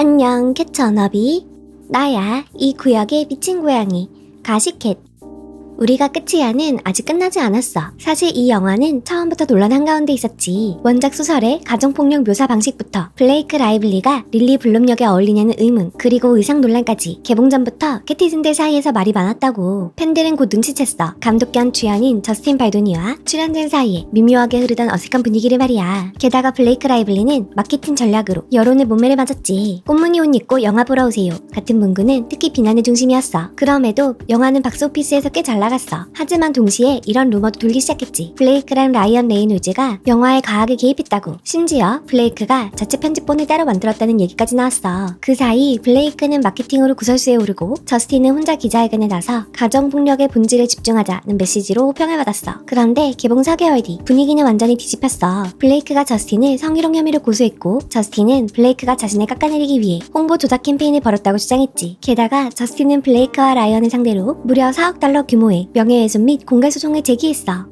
안녕, 캣처너비. 나야, 이 구역의 미친 고양이, 가시캣. 우리가 끝이야는 아직 끝나지 않았어. 사실 이 영화는 처음부터 논란 한가운데 있었지. 원작 소설의 가정폭력 묘사 방식부터 블레이크 라이블리가 릴리 블룸 역에 어울리냐는 의문, 그리고 의상 논란까지 개봉 전부터 캐티즌들 사이에서 말이 많았다고. 팬들은 곧 눈치챘어. 감독 겸 주연인 저스틴 발도니와 출연진 사이에 미묘하게 흐르던 어색한 분위기를 말이야. 게다가 블레이크 라이블리는 마케팅 전략으로 여론의 몸매를 맞았지. 꽃무늬 옷 입고 영화 보러 오세요 같은 문구는 특히 비난의 중심이었어. 그럼에도 영화는 박스오피스에서 꽤 잘 나갔어. 하지만 동시에 이런 루머도 돌기 시작했지. 블레이크랑 라이언 레이놀즈가 영화에 과하게 개입했다고. 심지어 블레이크가 자체 편집본을 따로 만들었다는 얘기까지 나왔어. 그 사이 블레이크는 마케팅으로 구설수에 오르고 저스틴은 혼자 기자회견에 나서 가정폭력의 본질에 집중하자는 메시지로 호평을 받았어. 그런데 개봉 4개월 뒤 분위기는 완전히 뒤집혔어. 블레이크가 저스틴을 성희롱 혐의로 고소했고 저스틴은 블레이크가 자신을 깎아내리기 위해 홍보 조작 캠페인을 벌였다고 주장했지. 게다가 저스틴은 블레이크와 라이언을 상대로 무려 4억 달러 규모의 명예훼손 및 공갈소송을 제기했어.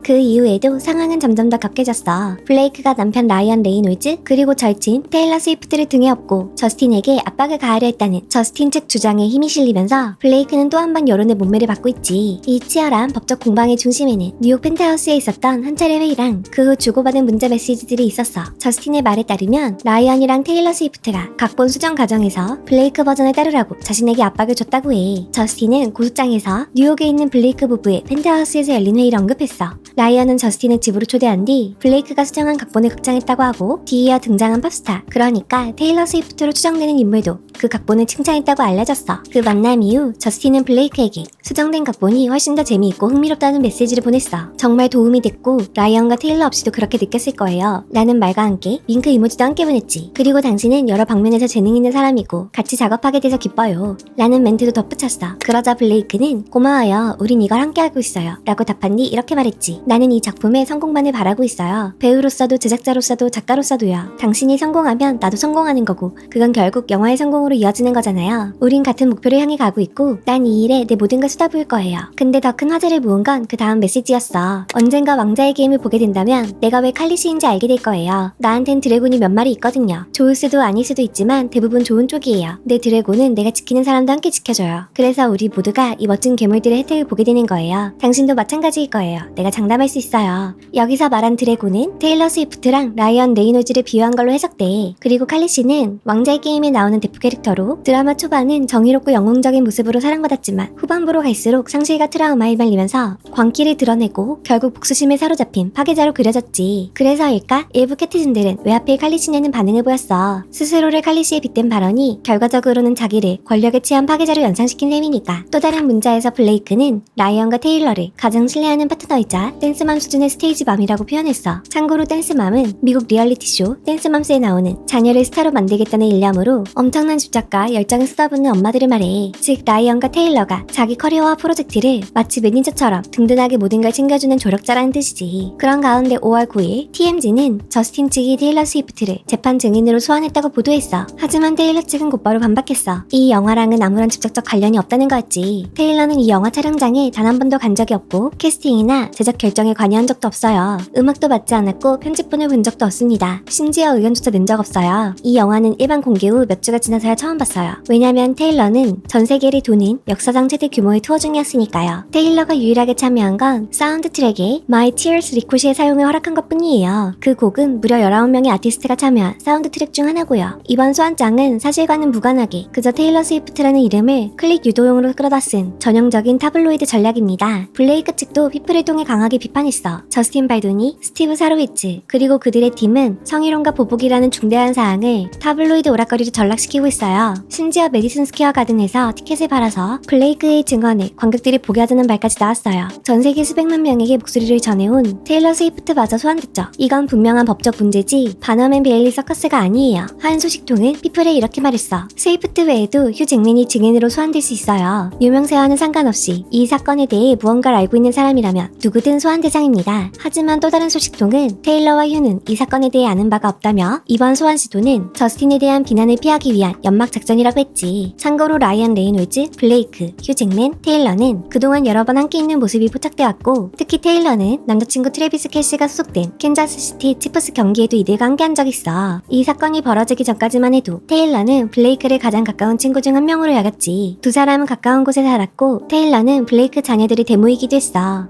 그 이후에도 상황은 점점 더 격해졌어. 블레이크가 남편 라이언 레이놀즈 그리고 절친 테일러 스위프트를 등에 업고 저스틴에게 압박을 가하려 했다는 저스틴 측 주장에 힘이 실리면서 블레이크는 또 한 번 여론의 몸매를 받고 있지. 이 치열한 법적 공방의 중심에는 뉴욕 펜트하우스에 있었던 한 차례 회의랑 그 후 주고받은 문자 메시지들이 있었어. 저스틴의 말에 따르면 라이언이랑 테일러 스위프트가 각본 수정 과정에서 블레이크 버전을 따르라고 자신에게 압박을 줬다고 해. 저스틴은 고소장에서 뉴욕에 있는 블레이크 부부의 펜트하우스에서 열린 회의를 언급했어. 라이언은 저스틴을 집으로 초대한 뒤 블레이크가 수정한 각본을 극찬했다고 하고 뒤이어 등장한 팝스타, 그러니까 테일러 스위프트로 추정되는 인물도 그 각본을 칭찬했다고 알려졌어. 그 만남 이후 저스틴은 블레이크에게 수정된 각본이 훨씬 더 재미있고 흥미롭다는 메시지를 보냈어. 정말 도움이 됐고 라이언과 테일러 없이도 그렇게 느꼈을 거예요 라는 말과 함께 윙크 이모지도 함께 보냈지. 그리고 당신은 여러 방면에서 재능 있는 사람이고 같이 작업하게 돼서 기뻐요 라는 멘트도 덧붙였어. 그러자 블레이크는 고마워요, 우린 이걸 함께 하고 있어요 라고 답한 뒤 이렇게 말했지. 나는 이 작품의 성공만을 바라고 있어요. 배우로서도 제작자로서도 작가로서도요. 당신이 성공하면 나도 성공하는 거고 그건 결국 영화의 성공으로 이어지는 거잖아요. 우린 같은 목표를 향해 가고 있고 난 이 일에 내 모든 걸 쏟아부을 거예요. 근데 더 큰 화제를 모은 건 그 다음 메시지였어. 언젠가 왕자의 게임을 보게 된다면 내가 왜 칼리시인지 알게 될 거예요. 나한텐 드래곤이 몇 마리 있거든요. 좋을 수도 아닐 수도 있지만 대부분 좋은 쪽이에요. 내 드래곤은 내가 지키는 사람도 함께 지켜줘요. 그래서 우리 모두가 이 멋진 괴물들의 혜택을 보게 되는 거예요. 당신도 마찬가지일 거예요. 내가 장담할 수 있어요. 여기서 말한 드래곤은 테일러 스위프트랑 라이언 레이놀즈를 비유한 걸로 해석돼. 그리고 칼리시는 왕자의 게임에 나오는 대표 캐릭터로 드라마 초반은 정의롭고 영웅적인 모습으로 사랑받았지만 후반부로 갈수록 상실과 트라우마에 말리면서 광기를 드러내고 결국 복수심에 사로잡힌 파괴자로 그려졌지. 그래서일까? 일부 캐티즌들은 왜 하필 칼리시냐는 반응을 보였어. 스스로를 칼리시에 빗댄 발언이 결과적으로는 자기를 권력에 취한 파괴자로 연상시킨 셈이니까. 또 다른 문자에서 블레이크는 라이언과 테일러를 가장 신뢰하는 파트너이자 댄스맘 수준의 스테이지맘이라고 표현했어. 참고로 댄스맘은 미국 리얼리티쇼 댄스맘스에 나오는 자녀를 스타로 만들겠다는 일념으로 엄청난 집착과 열정을 쏟아붓는 엄마들을 말해. 즉 라이언과 테일러가 자기 커리어와 프로젝트를 마치 매니저처럼 든든하게 모든 걸 챙겨주는 조력자라는 뜻이지. 그런 가운데 5월 9일 TMZ는 저스틴 측이 테일러 스위프트를 재판 증인으로 소환했다고 보도했어. 하지만 테일러 측은 곧바로 반박했어. 이 영화랑은 아무런 직접적 관련이 없다는 거였지. 테일러는 이 영화 촬영장에 단 한 번도 간 적이 없고 캐스팅이나 제작 결정에 관여한 적도 없어요. 음악도 받지 않았고 편집본을 본 적도 없습니다. 심지어 의견조차 낸 적 없어요. 이 영화는 일반 공개 후 몇 주가 지나서야 처음 봤어요. 왜냐면 테일러는 전 세계를 도는 역사상 최대 규모의 투어 중이었으니까요. 테일러가 유일하게 참여한 건 사운드 트랙에 My Tears 리코시의 사용을 허락한 것 뿐이에요. 그 곡은 무려 19명의 아티스트가 참여한 사운드 트랙 중 하나고요. 이번 소환장은 사실과는 무관하게 그저 테일러 스위프트라는 이름을 클릭 유도용으로 끌어다 쓴 전형적인 타블로이드 전략입니다. 블레이크 측도 피플을 통해 강하게 비판했어. 저스틴 발도니, 스티브 사로위츠, 그리고 그들의 팀은 성희롱과 보복이라는 중대한 사항을 타블로이드 오락거리로 전락시키고 있어요. 심지어 메디슨 스퀘어 가든에서 티켓을 팔아서 블레이크의 증언을 관객들이 보게 하자는 말까지 나왔어요. 전 세계 수백만 명에게 목소리를 전해온 테일러 스위프트마저 소환됐죠. 이건 분명한 법적 문제지 바너맨 베일리 서커스가 아니에요. 한 소식통은 피플에 이렇게 말했어. 스위프트 외에도 휴 잭맨이 증인으로 소환될 수 있어요. 유명세와는 상관없이 이 사건에 대해 무언가를 알고 있는 사람이라면 누구든 소환 대상입니다. 하지만 또 다른 소식통은 테일러와 휴는 이 사건에 대해 아는 바가 없다며 이번 소환 시도는 저스틴에 대한 비난을 피하기 위한 연막 작전이라고 했지. 참고로 라이언 레이놀즈, 블레이크, 휴 잭맨, 테일러는 그동안 여러 번 함께 있는 모습이 포착돼 왔고, 특히 테일러는 남자친구 트래비스 켈시가 소속된 캔자스시티 치프스 경기에도 이들과 함께한 적 있어. 이 사건이 벌어지기 전까지만 해도 테일러는 블레이크를 가장 가까운 친구 중 한 명으로 여겼지. 두 사람은 가까운 곳에 살았고 테일러는 블레이크 자녀들의 대모이기도 했어.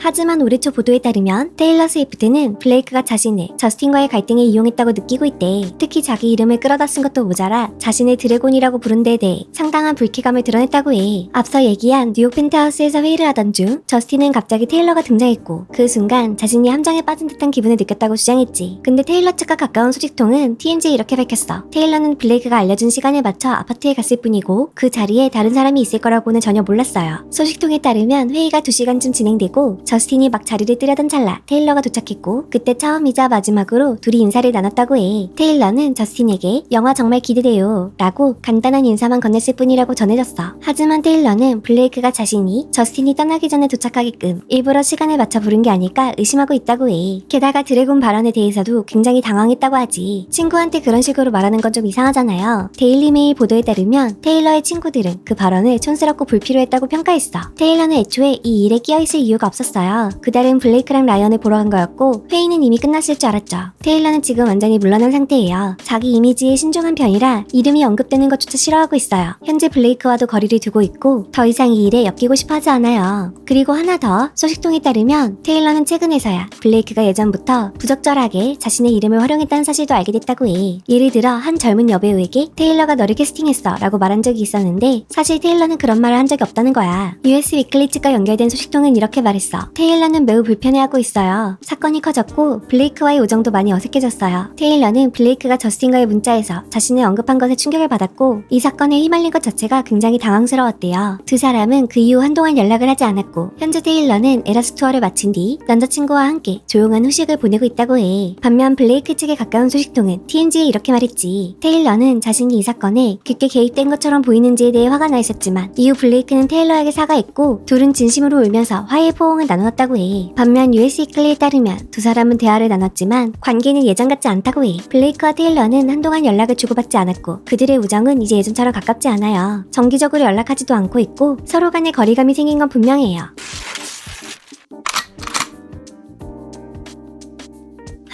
하지만 올해 초 보도에 따르면 테일러 스위프트는 블레이크가 자신을 저스틴과의 갈등에 이용했다고 느끼고 있대. 특히 자기 이름을 끌어다 쓴 것도 모자라 자신을 드래곤이라고 부른 데에 대해 상당한 불쾌감을 드러냈다고 해. 앞서 얘기한 뉴욕 펜트하우스에서 회의를 하던 중 저스틴은 갑자기 테일러가 등장했고 그 순간 자신이 함정에 빠진 듯한 기분을 느꼈다고 주장했지. 근데 테일러 측과 가까운 소식통은 TMZ에 이렇게 밝혔어. 테일러는 블레이크가 알려준 시간에 맞춰 아파트에 갔을 뿐이고 그 자리에 다른 사람이 있을 거라고는 전혀 몰랐어요. 소식통에 따르면 회의가 2시간쯤 진행되고 저스틴이 막 자리를 뜨려던 찰나 테일러가 도착했고 그때 처음이자 마지막으로 둘이 인사를 나눴다고 해. 테일러는 저스틴에게 영화 정말 기대돼요 라고 간단한 인사만 건넸을 뿐이라고 전해졌어. 하지만 테일러는 블레이크가 자신이 저스틴이 떠나기 전에 도착하게끔 일부러 시간을 맞춰 부른 게 아닐까 의심하고 있다고 해. 게다가 드래곤 발언에 대해서도 굉장히 당황했다고 하지. 친구한테 그런 식으로 말하는 건 좀 이상하잖아요. 데일리메일 보도에 따르면 테일러의 친구들은 그 발언을 촌스럽고 불필요했다고 평가했어. 테일러는 애초에 이 일에 끼어있을 이유가 없었어요. 그달은 블레이크랑 라이언을 보러 간 거였고 회의는 이미 끝났을 줄 알았죠. 테일러는 지금 완전히 물러난 상태예요. 자기 이미지에 신중한 편이라 이름이 언급되는 것조차 싫어하고 있어요. 현재 블레이크와도 거리를 두고 있고 더 이상 이 일에 엮이고 싶어 하지 않아요. 그리고 하나 더, 소식통에 따르면 테일러는 최근에서야 블레이크가 예전부터 부적절하게 자신의 이름을 활용했다는 사실도 알게 됐다고 해. 예를 들어 한 젊은 여배우에게 테일러가 너를 캐스팅했어 라고 말한 적이 있었는데 사실 테일러는 그런 말을 한 적이 없다는 거야. US 위클리 측과 연결된 소식통은 이렇게 말했어. 테일러는 매우 불편해하고 있어요. 사건이 커졌고 블레이크와의 우정도 많이 어색해졌어요. 테일러는 블레이크가 저스틴과의 문자에서 자신을 언급한 것에 충격을 받았고 이 사건에 휘말린 것 자체가 굉장히 당황스러웠대요. 두 사람은 그 이후 한동안 연락을 하지 않았고 현재 테일러는 에라스 투어를 마친 뒤 남자친구와 함께 조용한 휴식을 보내고 있다고 해. 반면 블레이크 측에 가까운 소식통은 TMZ에 이렇게 말했지. 테일러는 자신이 이 사건에 깊게 개입된 것처럼 보이는지에 대해 화가 나 있었지만 이후 블레이크는 테일러에게 사과했고 둘은 진심으로 울면서 화해의 포옹을 나누었다고 해. 반면 US 위클리에 따르면 두 사람은 대화를 나눴지만 관계는 예전 같지 않다고 해. 블레이크와 테일러는 한동안 연락을 주고받지 않았고 그들의 우정은 이제 예전처럼 가깝지 않아요. 정기적으로 연락하지도 않고 있고 서로 간의 거리감이 생긴 건 분명해요.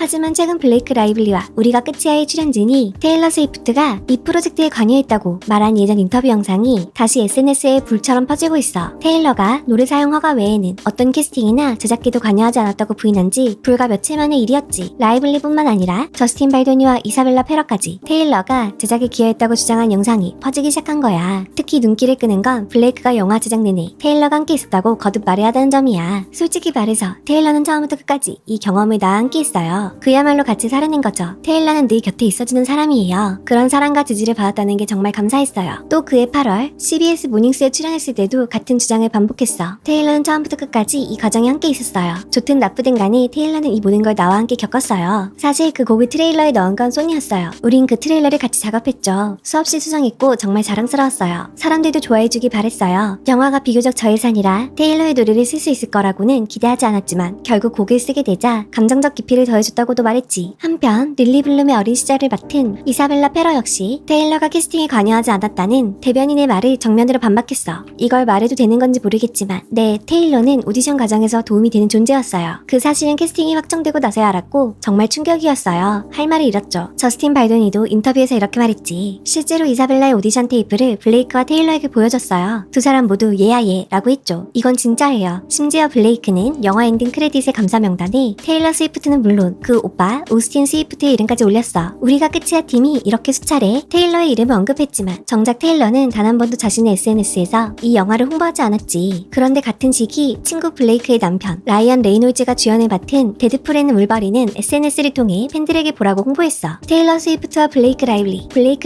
하지만 최근 블레이크 라이블리와 우리가 끝이야의 출연진이 테일러 스위프트가 이 프로젝트에 관여했다고 말한 예전 인터뷰 영상이 다시 SNS에 불처럼 퍼지고 있어. 테일러가 노래 사용 허가 외에는 어떤 캐스팅이나 제작비도 관여하지 않았다고 부인한 지 불과 며칠 만의 일이었지. 라이블리뿐만 아니라 저스틴 발도니와 이사벨라 페러까지 테일러가 제작에 기여했다고 주장한 영상이 퍼지기 시작한 거야. 특히 눈길을 끄는 건 블레이크가 영화 제작 내내 테일러가 함께 있었다고 거듭 말해야 한다는 점이야. 솔직히 말해서 테일러는 처음부터 끝까지 이 경험을 나와 함께 있어요. 그야말로 같이 살아낸 거죠. 테일러는 늘 곁에 있어주는 사람이에요. 그런 사랑과 지지를 받았다는 게 정말 감사했어요. 또 그해 8월 CBS 모닝스에 출연했을 때도 같은 주장을 반복했어. 테일러는 처음부터 끝까지 이 과정에 함께 있었어요. 좋든 나쁘든 간에 테일러는 이 모든 걸 나와 함께 겪었어요. 사실 그 곡을 트레일러에 넣은 건 소니였어요. 우린 그 트레일러를 같이 작업했죠. 수없이 수정했고 정말 자랑스러웠어요. 사람들도 좋아해주기 바랬어요. 영화가 비교적 저예산이라 테일러의 노래를 쓸 수 있을 거라고는 기대하지 않았지만 결국 곡을 쓰게 되자 감정적 깊이를 더해줬다고도 말했지. 한편 릴리 블룸의 어린 시절을 맡은 이사벨라 페러 역시 테일러가 캐스팅에 관여하지 않았다는 대변인의 말을 정면으로 반박했어. 이걸 말해도 되는 건지 모르겠지만 네, 테일러는 오디션 과정에서 도움이 되는 존재였어요. 그 사실은 캐스팅이 확정되고 나서야 알았고 정말 충격이었어요. 할 말을 잃었죠. 저스틴 발도니도 인터뷰에서 이렇게 말했지. 실제로 이사벨라의 오디션 테이프를 블레이크와 테일러에게 보여줬어요. 두 사람 모두 예야 예 라고 했죠. 이건 진짜예요. 심지어 블레이크는 영화 엔딩 크레딧의 감사 명단에 테일러 스위프트는 물론 그 오빠 오스틴 스위프트의 이름까지 올렸어. 우리가 끝이야 팀이 이렇게 수차례 테일러의 이름을 언급했지만 정작 테일러는 단 한 번도 자신의 SNS에서 이 영화를 홍보하지 않았지. 그런데 같은 시기 친구 블레이크의 남편 라이언 레이놀즈가 주연을 맡은 데드풀 앤 울버린은 SNS를 통해 팬들에게 보라고 홍보했어. 테일러 스위프트와 블레이크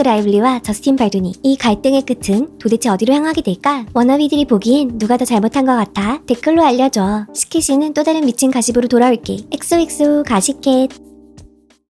라이블리와 저스틴 발도니, 이 갈등의 끝은 도대체 어디로 향하게 될까? 워너비들이 보기엔 누가 더 잘못한 것 같아? 댓글로 알려줘. 스키시는 또 다른 미친 가십으로 돌아올게. 엑소엑소 가시캣.